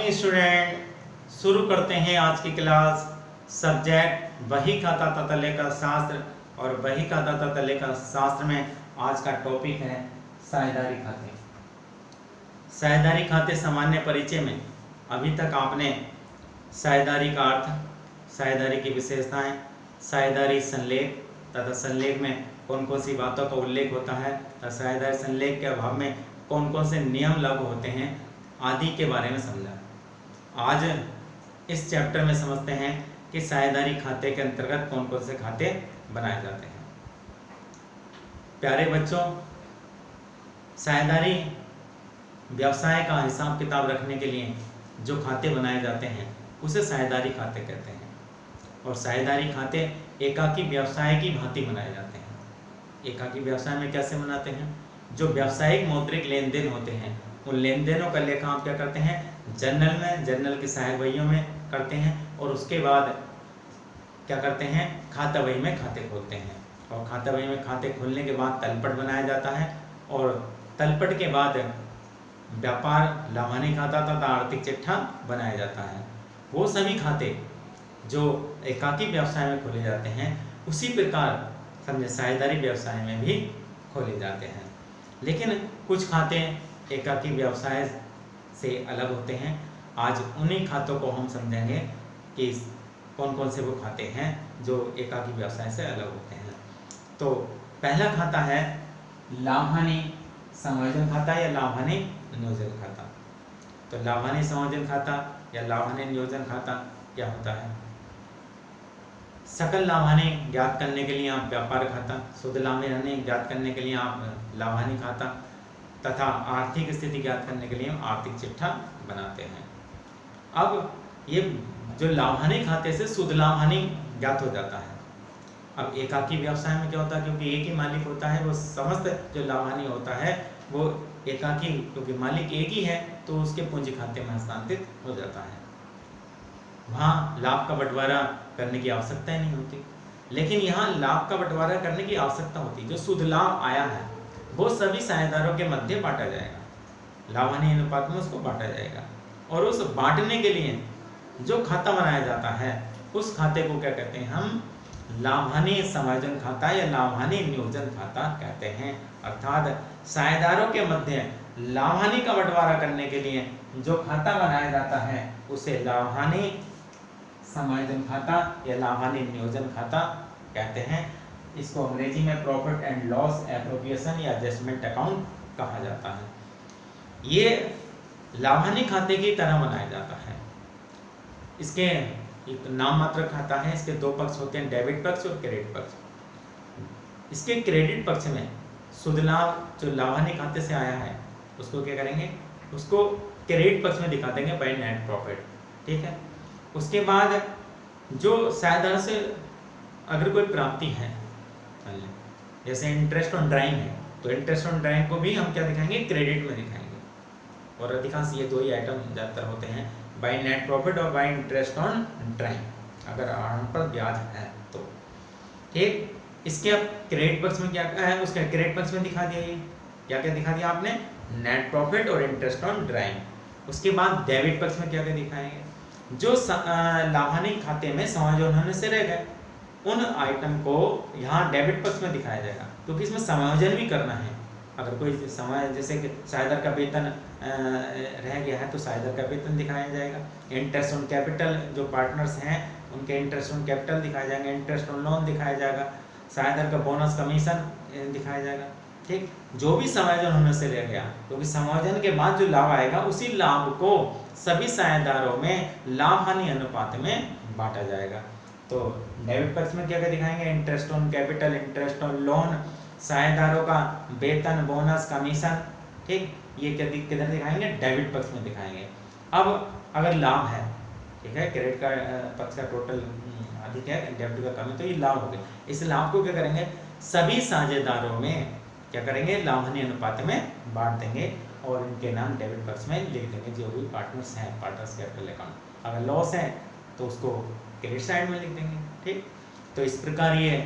Morning student, शुरू करते हैं आज की क्लास। सब्जेक्ट बही खाता तथा लेखा शास्त्र, और बही खाता तथा लेखा शास्त्र में आज का टॉपिक है साझेदारी खाते। साझेदारी खाते सामान्य परिचय में अभी तक आपने साझेदारी का अर्थ, साझेदारी की विशेषताएं, साझेदारी संलेख तथा संलेख में कौन कौन सी बातों का उल्लेख होता है तथा साझेदारी संलेख के अभाव में कौन कौन से नियम लागू होते हैं आदि के बारे में समझा। आज इस चैप्टर में समझते हैं कि साझेदारी खाते के अंतर्गत कौन कौन से खाते बनाए जाते हैं। प्यारे बच्चों, साझेदारी व्यवसाय का हिसाब किताब रखने के लिए जो खाते बनाए जाते हैं उसे साझेदारी खाते कहते हैं। और साझेदारी खाते एकाकी व्यवसाय की भांति बनाए जाते हैं। एकाकी व्यवसाय में कैसे बनाते हैं? जो व्यावसायिक मौद्रिक लेन देन होते हैं उन लेन देनों का लेखा आप क्या करते हैं, जर्नल में, जर्नल की सहायक बहियों में करते हैं। और उसके बाद क्या करते हैं, खाता बही में खाते खोलते हैं। और खाता बही में खाते खोलने के बाद तलपट बनाया जाता है। और तलपट के बाद व्यापार लाभानी खाता तथा आर्थिक चिट्ठा बनाया जाता है। वो सभी खाते जो एकाकी व्यवसाय में खोले जाते हैं उसी प्रकार समझे साझेदारी व्यवसाय में भी खोले जाते हैं। लेकिन कुछ खाते एकाकी व्यवसाय से अलग होते हैं। आज उन्हीं खातों को हम समझेंगे कि कौन कौन से वो खाते हैं जो एकाकी व्यवसाय से अलग होते हैं। तो पहला खाता है लाभानी समायोजन खाता या लाभानी नियोजन खाता। तो लाभानी समायोजन खाता या लाभानी नियोजन खाता क्या होता है? सकल लाभानी ज्ञात करने के लिए आप व्यापार खाता, शुद्ध लाभानी ज्ञात करने के लिए आप लाभानी खाता तथा आर्थिक स्थिति ज्ञात करने के लिए आर्थिक चिट्ठा बनाते हैं। अब ये जो लाभानी खाते से शुद्ध लाभानी ज्ञात हो जाता है। अब एकाकी व्यवसाय में क्या होता है, क्योंकि एक ही मालिक होता है, वो समस्त जो लाभानी होता है वो एकाकी, क्योंकि मालिक एक ही है तो उसके पूंजी खाते में हस्तांतरित हो जाता है। वहाँ लाभ का बंटवारा करने की आवश्यकता ही नहीं होती। लेकिन यहाँ लाभ का बंटवारा करने की आवश्यकता होती है। जो शुद्ध लाभ आया है वो सभी साझेदारों के मध्य बांटा जाएगा, लाभानी अनुपात में उसको बांटा जाएगा। और उस बांटने के लिए जो खाता बनाया जाता है उस खाते को क्या कहते हैं हम? लाभानी समायोजन खाता या लाभानी नियोजन खाता कहते हैं। अर्थात साझेदारों के मध्य लाभानी का बंटवारा करने के लिए जो खाता बनाया जाता है उसे लाभानी समायोजन खाता या लाभानी नियोजन खाता कहते हैं। इसको अंग्रेजी में प्रॉफिट एंड लॉस एप्रोप्रिएशन या एडजस्टमेंट अकाउंट कहा जाता है। ये लाभानी खाते की तरह बनाया जाता है। इसके एक नाम मात्र खाता है। इसके दो पक्ष होते हैं, डेबिट पक्ष और क्रेडिट पक्ष। इसके क्रेडिट पक्ष में शुद्ध लाभ जो लाभानी खाते से आया है उसको क्या करेंगे, उसको क्रेडिट पक्ष में दिखा देंगे बाय नेट प्रॉफिट। ठीक है। उसके बाद जो साझेदार से अगर कोई प्राप्ति है, जैसे इंटरेस्ट ऑन ड्राइंग है, तो इंटरेस्ट ऑन ड्राइंग को भी हम क्या दिखाएंगे, क्रेडिट में दिखाएंगे। और अधिकांश ये दो ही आइटम ज़्यादातर होते हैं, बाय नेट प्रॉफिट और बाय इंटरेस्ट ऑन ड्राइंग, अगर आरण पर ब्याज है तो। ठीक। इसके अब क्रेडिट पक्ष में क्या है, उसका क्रेडिट पक्ष में दिखा दिया। ये क्या क्या दिखा दिया आपने? नेट प्रॉफिट और इंटरेस्ट ऑन ड्राइंग। उसके बाद डेबिट पक्ष में क्या क्या दिखाएंगे, जो लाभानी खाते में समायोजन होने से रह गए उन आइटम को यहाँ डेबिट पक्ष में दिखाया जाएगा, क्योंकि इसमें समायोजन भी करना है। अगर कोई समय, जैसे कि साझेदार का वेतन रह गया है तो साझेदार का वेतन दिखाया जाएगा। इंटरेस्ट ऑन कैपिटल, जो पार्टनर्स हैं उनके इंटरेस्ट ऑन कैपिटल दिखाया जाएगा। इंटरेस्ट ऑन लोन दिखाया जाएगा। साझेदार का बोनस कमीशन दिखाया जाएगा। ठीक। जो भी समायोजन होने से रह गया, क्योंकि समायोजन के बाद जो लाभ आएगा उसी लाभ को सभी साझेदारों में लाभ हानि अनुपात में बांटा जाएगा। तो डेबिट पक्ष में क्या क्या दिखाएंगे, interest on capital, interest on loan, साझेदारों का वेतन, बोनस, कमीशन। ठीक। ये किधर दिखाएंगे, डेबिट पक्ष में दिखाएंगे। अब अगर लाभ है, ठीक है, क्रेडिट का पक्ष का टोटल अधिक है, डेबिट का कम है, तो ये लाभ हो गए। इस लाभ को क्या करेंगे, सभी साझेदारों में क्या करेंगे, लाभ हानि अनुपात में बांट देंगे और इनके नाम डेबिट पक्ष में लिख देंगे, जो भी पार्टनर्स हैं, पार्टनर्स कैपिटल अकाउंट। अगर लॉस है तो उसको क्रेडिट साइड में लिख देंगे। ठीक। तो इस प्रकार ये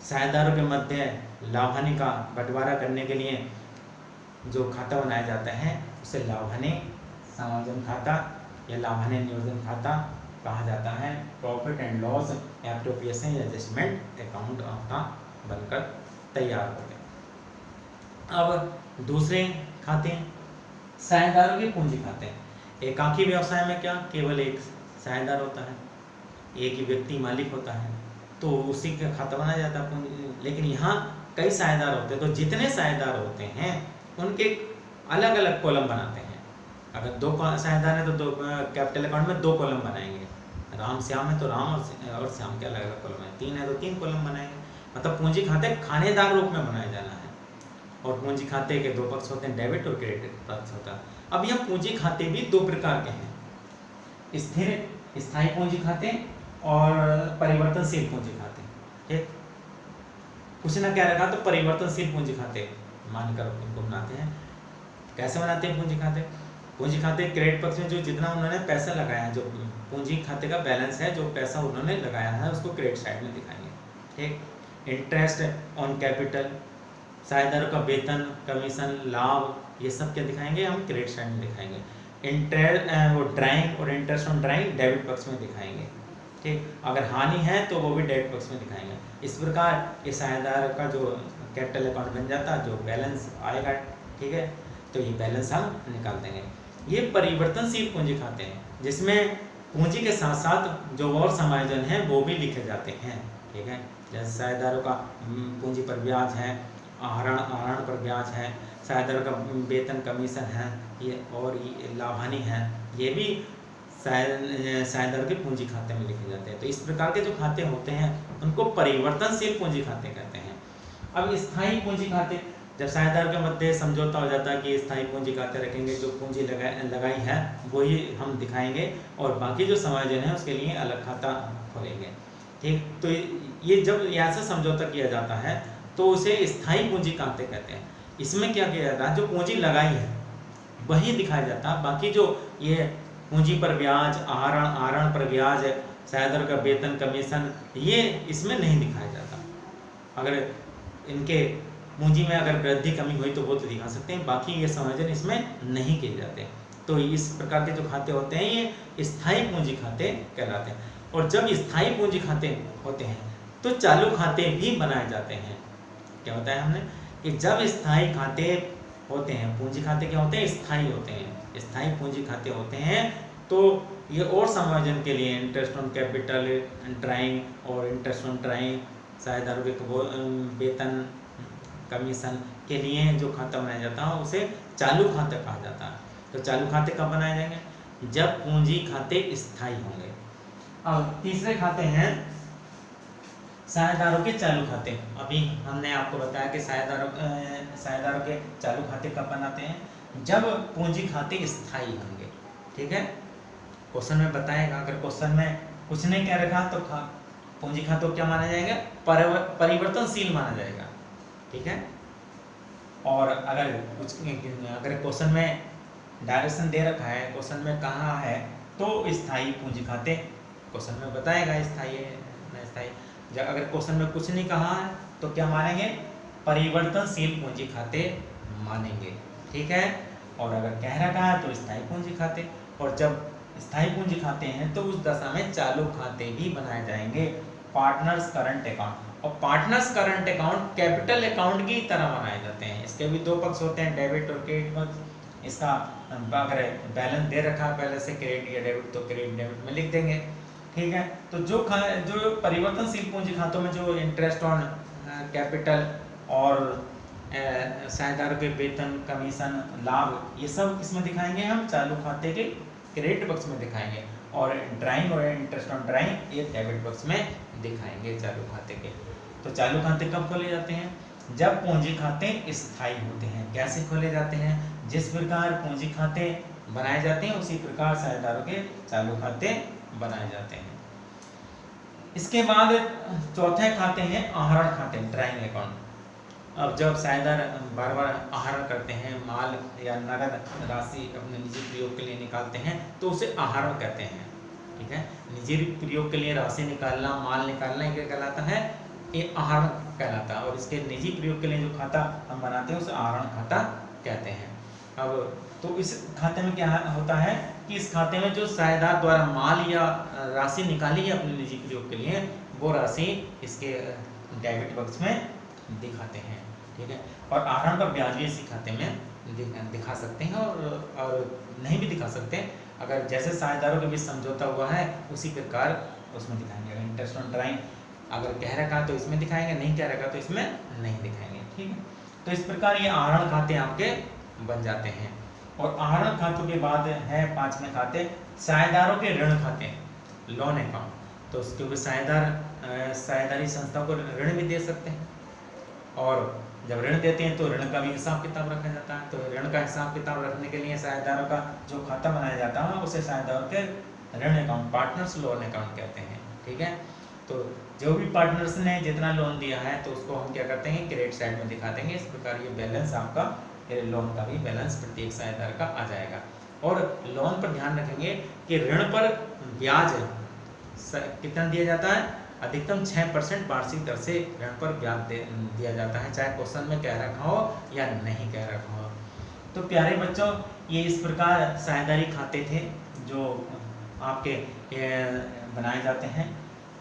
साझेदारों के मध्य लाभ हानि का बंटवारा करने के लिए जो खाता बनाया जाता है उसे लाभ हानि समायोजन खाता यह लाभान्य नियोजन खाता कहा जाता है। प्रॉफिट एंड लॉस एप्रोप्रिएशन या एडजस्टमेंट अकाउंट आपका बनकर तैयार हो गया। अब दूसरे खाते साझेदारों के पूंजी खाते। एकाकी व्यवसाय में क्या केवल एक साझेदार होता है, एक ही व्यक्ति मालिक होता है, तो उसी का खाता बनाया जाता है पूंजी। लेकिन यहाँ कई साझेदार होते हैं, तो जितने साझेदार होते हैं उनके अलग अलग कॉलम बनाते हैं। अगर 2 साझेदार हैं तो 2 कैपिटल अकाउंट में 2 कॉलम बनाएंगे। राम श्याम है तो राम और श्याम के अलग अलग कॉलम है। 3 है तो 3 कॉलम बनाएंगे। मतलब पूंजी खाते खानेदार रूप में बनाया जाना है। और पूंजी खाते के 2 पक्ष होते हैं, डेबिट और क्रेडिट पक्ष होता है। अब यह पूंजी खाते भी 2 प्रकार के हैं, स्थिर स्थायी पूंजी खाते और परिवर्तनशील पूंजी खाते। ठीक, कुछ ना क्या रखा तो परिवर्तनशील पूंजी खाते मानकर उनको बनाते हैं। कैसे बनाते हैं पूंजी खाते? पूंजी खाते क्रेडिट पक्ष में जो जितना उन्होंने पैसा लगाया है, जो पूंजी खाते का बैलेंस है, जो पैसा उन्होंने लगाया है उसको क्रेडिट साइड में दिखाएंगे। ठीक, इंटरेस्ट ऑन कैपिटल, साझेदारों का वेतन, कमीशन, लाभ, ये सब क्या दिखाएंगे हम क्रेडिट साइड में दिखाएंगे। वो ड्राइंग और इंटरेस्ट ऑन ड्राइंग डेबिट पक्ष में दिखाएंगे। ठीक, अगर हानि है तो वो भी डेबिट पक्ष में दिखाएंगे। इस प्रकार ये साझेदार का जो कैपिटल अकाउंट बन जाता है, जो बैलेंस आएगा, ठीक है, तो ये बैलेंस हम निकाल देंगे। ये परिवर्तनशील पूंजी खाते हैं, जिसमें पूंजी के साथ साथ जो और समायोजन है वो भी लिखे जाते हैं। ठीक है, जैसे साझेदारों का पूंजी पर ब्याज है, आहरण पर ब्याज है, साझेदारों का वेतन कमीशन है, ये और ये लाभानी है, ये भी साझेदारों के पूंजी खाते में लिखे जाते हैं। तो इस प्रकार के जो खाते होते हैं उनको परिवर्तनशील पूंजी खाते कहते हैं। अब स्थायी पूंजी खाते, जब साझेदार के मध्य समझौता हो जाता है कि स्थायी पूंजी खाते रखेंगे, जो पूंजी लगाई है वही हम दिखाएंगे और बाकी जो समायोजन है उसके लिए अलग खाता खोलेंगे। ठीक, तो ये जब ऐसा समझौता किया जाता है तो उसे स्थायी पूंजी खाते कहते हैं। इसमें क्या किया जाता है, जो पूंजी लगाई है वही दिखाया जाता है, बाकी जो ये पूंजी पर ब्याज, आहरण पर ब्याज, साझेदार का वेतन कमीशन, ये इसमें नहीं दिखाया जाता। अगर इनके पूंजी में अगर वृद्धि कमी हुई तो वो तो दिखा सकते हैं, बाकी ये समायोजन इसमें नहीं किए जाते। तो इस प्रकार के जो खाते होते हैं ये स्थायी पूंजी खाते कहलाते हैं। और जब स्थायी पूंजी खाते होते हैं तो चालू खाते भी बनाए जाते हैं। क्या बताया हमने कि जब स्थायी खाते होते हैं, पूंजी खाते क्या होते हैं, स्थायी होते हैं, स्थायी पूंजी खाते होते हैं, तो ये और समायोजन के लिए इंटरेस्ट ऑन कैपिटल, ड्राइंग और इंटरेस्ट ऑन ड्राइंग, साझेदारों के वेतन कमीशन के लिए जो खाता बनाया जाता है उसे चालू खाता कहा जाता है। तो चालू खाते कब बनाए जाएंगे, जब पूंजी खाते स्थायी होंगे। अब तीसरे खाते हैं साझेदारों के चालू खाते। अभी हमने आपको बताया कि साझेदारों के चालू खाते कब बनाते हैं, जब पूंजी खाते स्थायी होंगे। ठीक है, क्वेश्चन में बताएगा, अगर क्वेश्चन में कुछ नहीं कह रखा तो पूंजी खातों क्या माना जाएगा, परिवर्तनशील माना जाएगा। ठीक है, और अगर क्वेश्चन में डायरेक्शन दे रखा है, क्वेश्चन में कहाँ है, तो स्थायी पूंजी खाते क्वेश्चन में बताएगा स्थायी है न स्थायी। जब अगर क्वेश्चन में कुछ नहीं कहा है तो क्या मानेंगे, परिवर्तनशील पूंजी खाते मानेंगे। ठीक है, और अगर कह रखा है तो स्थायी पूंजी खाते। और जब स्थायी पूंजी खाते हैं तो उस दशा में चालू खाते भी बनाए जाएंगे, पार्टनर्स करंट अकाउंट। और partners current account capital account की तरह बनाए जाते हैं। इसके भी 2 पक्ष होते हैं, डेबिट और क्रेडिट पक्ष। इसका अगर बैलेंस दे रखा है पहले से क्रेडिट या डेबिट तो क्रेडिट डेबिट में लिख देंगे। ठीक है, तो जो परिवर्तनशील पूंजी खातों में जो इंटरेस्ट ऑन कैपिटल और साझेदारों के वेतन कमीशन लाभ, ये सब किसमें दिखाएंगे हम, चालू खाते के क्रेडिट पक्ष में दिखाएंगे। और ड्राइंग और इंटरेस्ट ऑन ड्राइंग ये डेबिट पक्ष में दिखाएंगे चालू खाते के। तो चालू खाते कब खोले जाते हैं, जब पूंजी खाते स्थायी होते हैं। कैसे खोले जाते हैं, जिस प्रकार पूंजी खाते बनाए जाते हैं उसी प्रकार साझेदारों के चालू खाते बनाए जाते हैं। इसके बाद चौथे खाते हैं आहरण खाते, ड्राइंग अकाउंट। अब जब साझेदार बार बार आहरण करते हैं, माल या नगद राशि अपने निजी प्रयोग के लिए निकालते हैं तो उसे आहरण कहते हैं। ठीक है, निजी प्रयोग के लिए राशि निकालना, माल निकालना ये कहलाता है, ये आहरण कहलाता है। और इसके निजी प्रयोग के लिए जो खाता हम बनाते हैं उसे आहरण खाता कहते हैं। अब तो इस खाते में क्या होता है कि इस खाते में जो साझेदार द्वारा माल या राशि निकाली है अपने निजी प्रयोग के लिए, वो राशि इसके डेबिट बॉक्स में दिखाते हैं। ठीक है, और आहरण पर ब्याज भी इसी खाते में दिखा सकते हैं और नहीं भी दिखा सकते हैं। अगर जैसे साझेदारों के बीच समझौता हुआ है उसी प्रकार उसमें दिखाएंगे। अगर इंटरेस्ट ऑन ड्राइंग अगर कह रखा तो इसमें दिखाएंगे, नहीं कह रखा तो इसमें नहीं दिखाएंगे। ठीक है, तो इस प्रकार ये आहरण खाते आपके बन जाते हैं। और आहरण खातों के बाद है 5वें खाते साझेदारों के ऋण खाते, लोन अकाउंट। तो क्योंकि साझेदारी संस्था को ऋण भी दे सकते हैं, और जब ऋण देते हैं तो ऋण का भी हिसाब किताब रखा जाता है। तो ऋण का हिसाब किताब रखने के लिए साझेदारों का जो खाता बनाया जाता है उसे साझेदारों के ऋण अकाउंट, पार्टनर्स लोन अकाउंट कहते हैं। ठीक है, तो जो भी पार्टनर्स ने जितना लोन दिया है तो उसको हम क्या करते हैं, क्रेडिट साइड में दिखा देंगे। इस प्रकार ये बैलेंस आपका लोन का भी बैलेंस प्रत्येक साझेदार का आ जाएगा। और लोन पर ध्यान रखेंगे कि ऋण पर ब्याज कितना दिया जाता है, अधिकतम 6% वार्षिक दर से ऋण पर ब्याज दिया जाता है, चाहे क्वेश्चन में कह रखा हो या नहीं कह रखा हो। तो प्यारे बच्चों, ये इस प्रकार साझेदारी खाते थे जो आपके बनाए जाते हैं।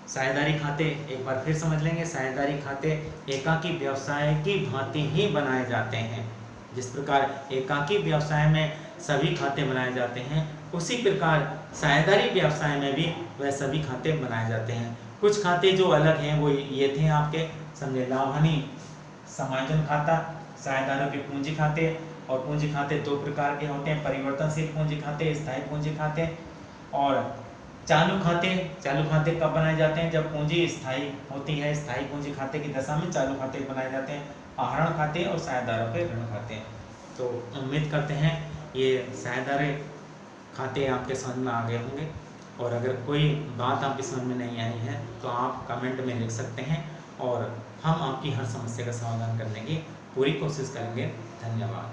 साझेदारी खाते एक बार फिर समझ लेंगे। साझेदारी खाते एकाकी व्यवसाय की भांति ही बनाए जाते हैं। जिस प्रकार एकाकी व्यवसाय में सभी खाते बनाए जाते हैं, उसी प्रकार साझेदारी व्यवसाय में भी वह सभी खाते बनाए जाते हैं। कुछ खाते जो अलग हैं वो ये थे आपके, समझे, लाभहानि समायोजन खाता, साझेदारों के पूंजी खाते। और पूंजी खाते दो प्रकार के होते हैं, परिवर्तनशील पूंजी खाते, स्थायी पूंजी खाते। और चालू खाते कब बनाए जाते हैं, जब पूंजी स्थायी होती है। स्थायी पूंजी खाते की दशा में चालू खाते बनाए जाते हैं। आहरण खाते और साझेदारों के ऋण खाते। तो उम्मीद करते हैं ये साझेदारी खाते आपके समझ में आ गए होंगे। और अगर कोई बात आपकी समझ में नहीं आई है तो आप कमेंट में लिख सकते हैं, और हम आपकी हर समस्या का समाधान करने की पूरी कोशिश करेंगे। धन्यवाद।